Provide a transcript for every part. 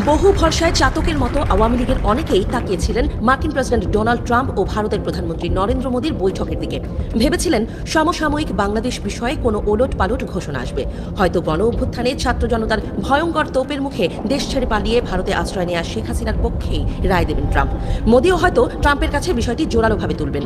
বহু ভরসায় চাতকের মতো আওয়ামী লীগের অনেকেই তাকিয়েছিলেন মার্কিন প্রেসিডেন্ট ডোনাল্ড ট্রাম্প ও ভারতের প্রধানমন্ত্রী নরেন্দ্র মোদীর বৈঠকের দিকে। ভেবেছিলেন সমসাময়িক বাংলাদেশ বিষয়ে কোনো ওলটপালট ঘোষণা আসবে। হয়তো গণ অভ্যুত্থানে ছাত্র জনতার ভয়ঙ্কর তোপের মুখে দেশ ছেড়ে পালিয়ে ভারতে আশ্রয় নেওয়া শেখ হাসিনার পক্ষেই রায় দেবেন ট্রাম্প। মোদীও হয়তো ট্রাম্পের কাছে বিষয়টি জোরালোভাবে তুলবেন।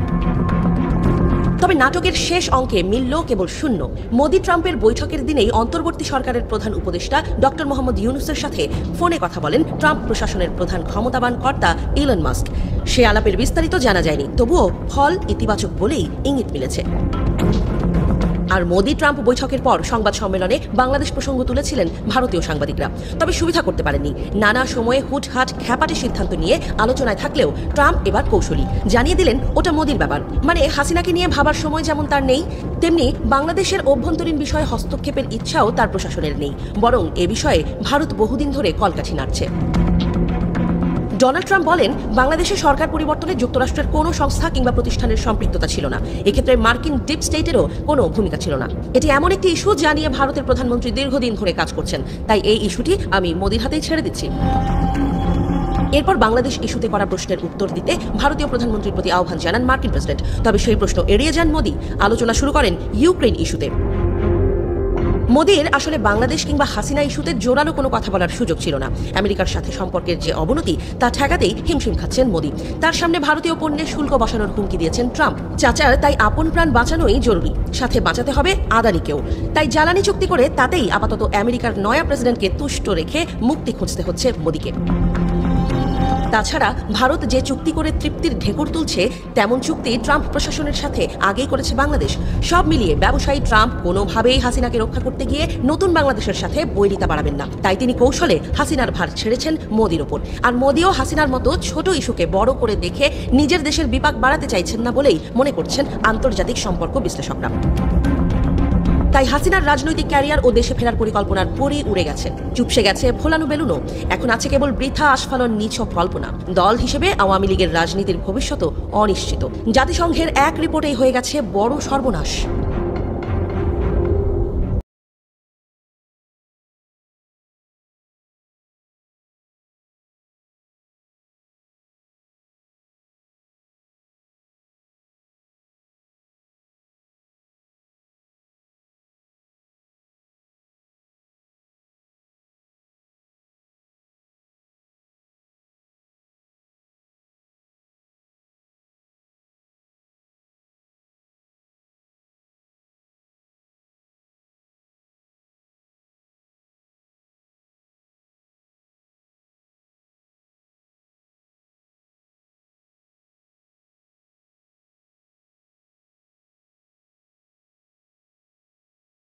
তবে নাটকের শেষ অঙ্কে মিলল কেবল শূন্য। মোদি ট্রাম্পের বৈঠকের দিনেই অন্তর্বর্তী সরকারের প্রধান উপদেষ্টা ডক্টর মোহাম্মদ ইউনুসের সাথে ফোনে কথা বলেন ট্রাম্প প্রশাসনের প্রধান ক্ষমতাবান কর্তা ইলন মাস্ক। সে আলাপের বিস্তারিত জানা যায়নি, তবুও ফল ইতিবাচক বলেই ইঙ্গিত মিলেছে। আর মোদি ট্রাম্প বৈঠকের পর সংবাদ সম্মেলনে বাংলাদেশ প্রসঙ্গ তুলেছিলেন ভারতীয় সাংবাদিকরা। তবে সুবিধা করতে পারেননি। নানা সময়ে হুটহাট খ্যাপাটে সিদ্ধান্ত নিয়ে আলোচনায় থাকলেও ট্রাম্প এবার কৌশলী জানিয়ে দিলেন ওটা মোদির ব্যাপার। মানে হাসিনাকে নিয়ে ভাবার সময় যেমন তার নেই, তেমনি বাংলাদেশের অভ্যন্তরীণ বিষয়ে হস্তক্ষেপের ইচ্ছাও তার প্রশাসনের নেই। বরং এ বিষয়ে ভারত বহুদিন ধরে কলকাঠি নাড়ছে। ডোনাল্ড ট্রাম্প বলেন, বাংলাদেশের সরকার পরিবর্তনে যুক্তরাষ্ট্রের কোনো সংস্থা কিংবা প্রতিষ্ঠানের সম্পৃক্ততা ছিল না। এক্ষেত্রে মার্কিন ডিপ স্টেটেরও কোনো ভূমিকা ছিল না। এটি এমন একটি ইস্যু যা নিয়ে ভারতের প্রধানমন্ত্রী দীর্ঘদিন ধরে কাজ করছেন, তাই এই ইস্যুটি আমি মোদির হাতেই ছেড়ে দিচ্ছি। এরপর বাংলাদেশ ইস্যুতে করা প্রশ্নের উত্তর দিতে ভারতীয় প্রধানমন্ত্রীর প্রতি আহ্বান জানান মার্কিন প্রেসিডেন্ট। তবে সেই প্রশ্ন এড়িয়ে যান মোদি। আলোচনা শুরু করেন ইউক্রেন ইস্যুতে। মোদির আসলে বাংলাদেশ কিংবা হাসিনা ইস্যুতে জোরালো কোনো কথা বলার সুযোগ ছিল না। আমেরিকার সাথে সম্পর্কের যে অবনতি তা ঠেকাতেই হিমশিম খাচ্ছেন মোদি। তার সামনে ভারতীয় পণ্যে শুল্ক বসানোর হুমকি দিয়েছেন ট্রাম্প। চাচার তাই আপন প্রাণ বাঁচানোই জরুরি, সাথে বাঁচাতে হবে আদানিকেও। তাই জ্বালানি চুক্তি করে তাতেই আপাতত আমেরিকার নয়া প্রেসিডেন্টকে তুষ্ট রেখে মুক্তি খুঁজতে হচ্ছে মোদিকে। তাছাড়া ভারত যে চুক্তি করে তৃপ্তির ঢেকুর তুলছে, তেমন চুক্তি ট্রাম্প প্রশাসনের সাথে আগেই করেছে বাংলাদেশ। সব মিলিয়ে ব্যবসায়ী ট্রাম্প কোনোভাবেই হাসিনাকে রক্ষা করতে গিয়ে নতুন বাংলাদেশের সাথে বৈরিতা বাড়াবেন না। তাই তিনি কৌশলে হাসিনার ভার ছেড়েছেন মোদির ওপর। আর মোদিও হাসিনার মতো ছোট ইস্যুকে বড় করে দেখে নিজের দেশের বিপাক বাড়াতে চাইছেন না বলেই মনে করছেন আন্তর্জাতিক সম্পর্ক বিশ্লেষকরা। তাই হাসিনার রাজনৈতিক ক্যারিয়ার ও দেশে ফেরার পরিকল্পনার পরই উড়ে গেছে। চুপসে গেছে ফোলানো বেলুনও। এখন আছে কেবল বৃথা আস্ফালন নিছক কল্পনা। দল হিসেবে আওয়ামী লীগের রাজনীতির ভবিষ্যৎ অনিশ্চিত। জাতিসংঘের এক রিপোর্টেই হয়ে গেছে বড় সর্বনাশ।